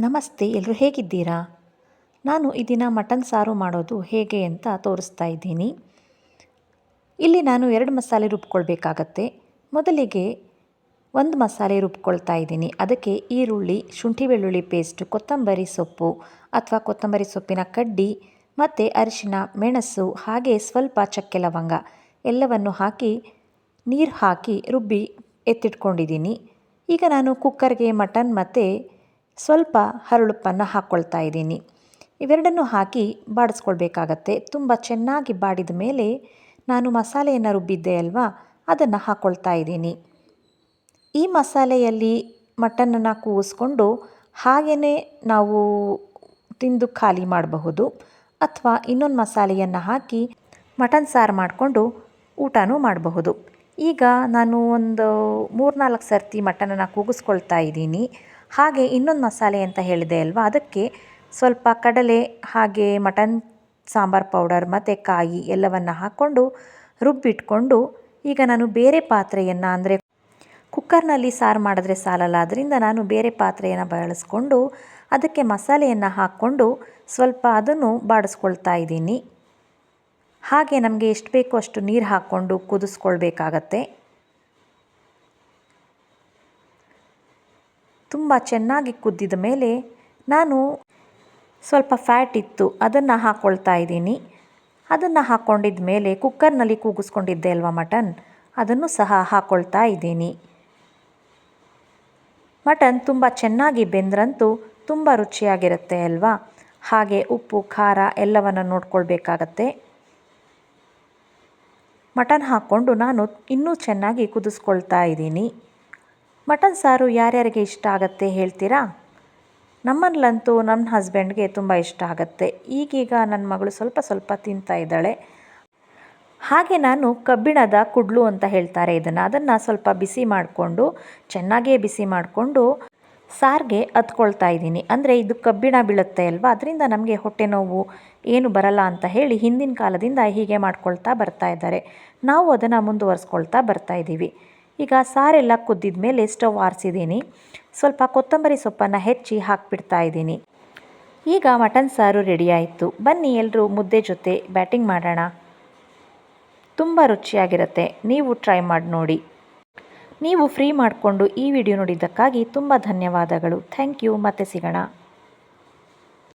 ನಮಸ್ತೆ, ಎಲ್ಲರೂ ಹೇಗಿದ್ದೀರಾ? ನಾನು ಈ ದಿನ ಮಟನ್ ಸಾರು ಮಾಡೋದು ಹೇಗೆ ಅಂತ ತೋರಿಸ್ತಾ ಇದ್ದೀನಿ. ಇಲ್ಲಿ ನಾನು 2 ಮಸಾಲೆ ರುಬ್ಕೊಳ್ಬೇಕಾಗತ್ತೆ. ಮೊದಲಿಗೆ ಒಂದು ಮಸಾಲೆ ರುಬ್ಕೊಳ್ತಾ ಇದ್ದೀನಿ. ಅದಕ್ಕೆ ಈರುಳ್ಳಿ, ಶುಂಠಿ ಬೆಳ್ಳುಳ್ಳಿ ಪೇಸ್ಟು, ಕೊತ್ತಂಬರಿ ಸೊಪ್ಪು ಅಥವಾ ಕೊತ್ತಂಬರಿ ಸೊಪ್ಪಿನ ಕಡ್ಡಿ ಮತ್ತು ಅರಿಶಿನ, ಮೆಣಸು ಹಾಗೆ ಸ್ವಲ್ಪ ಚಕ್ಕೆ ಲವಂಗ ಎಲ್ಲವನ್ನು ಹಾಕಿ ನೀರು ಹಾಕಿ ರುಬ್ಬಿ ಎತ್ತಿಟ್ಕೊಂಡಿದ್ದೀನಿ. ಈಗ ನಾನು ಕುಕ್ಕರ್ಗೆ ಮಟನ್ ಮತ್ತು ಸ್ವಲ್ಪ ಹರಳುಪ್ಪನ್ನು ಹಾಕ್ಕೊಳ್ತಾ ಇದ್ದೀನಿ. ಇವೆರಡನ್ನು ಹಾಕಿ ಬಾಡಿಸ್ಕೊಳ್ಬೇಕಾಗತ್ತೆ. ತುಂಬ ಚೆನ್ನಾಗಿ ಬಾಡಿದ ಮೇಲೆ ನಾನು ಮಸಾಲೆಯನ್ನು ರುಬ್ಬಿದ್ದೆ ಅಲ್ವಾ, ಅದನ್ನು ಹಾಕ್ಕೊಳ್ತಾ ಇದ್ದೀನಿ. ಈ ಮಸಾಲೆಯಲ್ಲಿ ಮಟನನ್ನು ಕೂಗಿಸ್ಕೊಂಡು ಹಾಗೆಯೇ ನಾವು ತಿಂದು ಖಾಲಿ ಮಾಡಬಹುದು, ಅಥವಾ ಇನ್ನೊಂದು ಮಸಾಲೆಯನ್ನು ಹಾಕಿ ಮಟನ್ ಸಾರು ಮಾಡಿಕೊಂಡು ಊಟನೂ ಮಾಡಬಹುದು. ಈಗ ನಾನು ಒಂದು 3-4 ಸರ್ತಿ ಮಟನನ್ನು ಕೂಗಿಸ್ಕೊಳ್ತಾ ಇದ್ದೀನಿ. ಹಾಗೆ ಇನ್ನೊಂದು ಮಸಾಲೆ ಅಂತ ಹೇಳಿದೆ ಅಲ್ವಾ, ಅದಕ್ಕೆ ಸ್ವಲ್ಪ ಕಡಲೆ ಹಾಗೆ ಮಟನ್ ಸಾಂಬಾರು ಪೌಡರ್ ಮತ್ತು ಕಾಯಿ ಎಲ್ಲವನ್ನು ಹಾಕ್ಕೊಂಡು ರುಬ್ಬಿಟ್ಕೊಂಡು ಈಗ ನಾನು ಬೇರೆ ಪಾತ್ರೆಯನ್ನು, ಅಂದರೆ ಕುಕ್ಕರ್ನಲ್ಲಿ ಸಾರು ಮಾಡಿದ್ರೆ ಸಾಲಲ್ಲ, ಅದರಿಂದ ನಾನು ಬೇರೆ ಪಾತ್ರೆಯನ್ನು ಬಳಸ್ಕೊಂಡು ಅದಕ್ಕೆ ಮಸಾಲೆಯನ್ನು ಹಾಕ್ಕೊಂಡು ಸ್ವಲ್ಪ ಅದನ್ನು ಬಾಡಿಸ್ಕೊಳ್ತಾ ಇದ್ದೀನಿ. ಹಾಗೆ ನಮಗೆ ಎಷ್ಟು ಬೇಕೋ ಅಷ್ಟು ನೀರು ಹಾಕ್ಕೊಂಡು ಕುದಿಸ್ಕೊಳ್ಬೇಕಾಗತ್ತೆ. ತುಂಬ ಚೆನ್ನಾಗಿ ಕುದ್ದಿದ ಮೇಲೆ ನಾನು ಸ್ವಲ್ಪ ಫ್ಯಾಟ್ ಇತ್ತು ಅದನ್ನು ಹಾಕ್ಕೊಳ್ತಾ ಇದ್ದೀನಿ. ಅದನ್ನು ಹಾಕ್ಕೊಂಡಿದ್ದ ಮೇಲೆ ಕುಕ್ಕರ್ನಲ್ಲಿ ಕೂಗಿಸ್ಕೊಂಡಿದ್ದೆ ಅಲ್ವಾ ಮಟನ್, ಅದನ್ನು ಸಹ ಹಾಕ್ಕೊಳ್ತಾ ಇದ್ದೀನಿ. ಮಟನ್ ತುಂಬ ಚೆನ್ನಾಗಿ ಬೆಂದ್ರಂತೂ ತುಂಬ ರುಚಿಯಾಗಿರುತ್ತೆ ಅಲ್ವಾ. ಹಾಗೆ ಉಪ್ಪು ಖಾರ ಎಲ್ಲವನ್ನು ನೋಡ್ಕೊಳ್ಬೇಕಾಗತ್ತೆ. ಮಟನ್ ಹಾಕ್ಕೊಂಡು ನಾನು ಇನ್ನೂ ಚೆನ್ನಾಗಿ ಕುದಿಸ್ಕೊಳ್ತಾ ಇದ್ದೀನಿ. ಮಟನ್ ಸಾರು ಯಾರ್ಯಾರಿಗೆ ಇಷ್ಟ ಆಗುತ್ತೆ ಹೇಳ್ತೀರಾ? ನಮ್ಮಲ್ಲಂತೂ ನನ್ನ ಹಸ್ಬೆಂಡ್ಗೆ ತುಂಬ ಇಷ್ಟ ಆಗುತ್ತೆ. ಈಗೀಗ ನನ್ನ ಮಗಳು ಸ್ವಲ್ಪ ಸ್ವಲ್ಪ ತಿಂತಾ ಇದ್ದಾಳೆ. ಹಾಗೆ ನಾನು ಕಬ್ಬಿಣದ ಕುಡ್ಲು ಅಂತ ಹೇಳ್ತಾರೆ ಅದನ್ನು ಸ್ವಲ್ಪ ಬಿಸಿ ಮಾಡಿಕೊಂಡು, ಚೆನ್ನಾಗೇ ಬಿಸಿ ಮಾಡಿಕೊಂಡು ಸಾರಿಗೆ ಹತ್ಕೊಳ್ತಾ ಇದ್ದೀನಿ. ಅಂದರೆ ಇದು ಕಬ್ಬಿಣ ಬೀಳುತ್ತೆ ಅಲ್ವಾ, ಅದರಿಂದ ನಮಗೆ ಹೊಟ್ಟೆ ನೋವು ಏನು ಬರಲ್ಲ ಅಂತ ಹೇಳಿ ಹಿಂದಿನ ಕಾಲದಿಂದ ಹೀಗೆ ಮಾಡ್ಕೊಳ್ತಾ ಬರ್ತಾ ಇದ್ದಾರೆ. ನಾವು ಅದನ್ನು ಮುಂದುವರಿಸ್ಕೊಳ್ತಾ ಬರ್ತಾ ಇದ್ದೀವಿ. ಈಗ ಸಾರೆಲ್ಲ ಕುದ್ದಿದ ಮೇಲೆ ಸ್ಟವ್ ಆರಿಸಿದ್ದೀನಿ. ಸ್ವಲ್ಪ ಕೊತ್ತಂಬರಿ ಸೊಪ್ಪನ್ನು ಹೆಚ್ಚಿ ಹಾಕಿಬಿಡ್ತಾ ಇದ್ದೀನಿ. ಈಗ ಮಟನ್ ಸಾರು ರೆಡಿ ಆಯಿತು. ಬನ್ನಿ ಎಲ್ಲರೂ ಮುದ್ದೆ ಜೊತೆ ಬ್ಯಾಟಿಂಗ್ ಮಾಡೋಣ. ತುಂಬ ರುಚಿಯಾಗಿರುತ್ತೆ, ನೀವು ಟ್ರೈ ಮಾಡಿ ನೋಡಿ. ನೀವು ಫ್ರೀ ಮಾಡಿಕೊಂಡು ಈ ವಿಡಿಯೋ ನೋಡಿದ್ದಕ್ಕಾಗಿ ತುಂಬ ಧನ್ಯವಾದಗಳು. Thank you. ಮತ್ತೆ ಸಿಗೋಣ.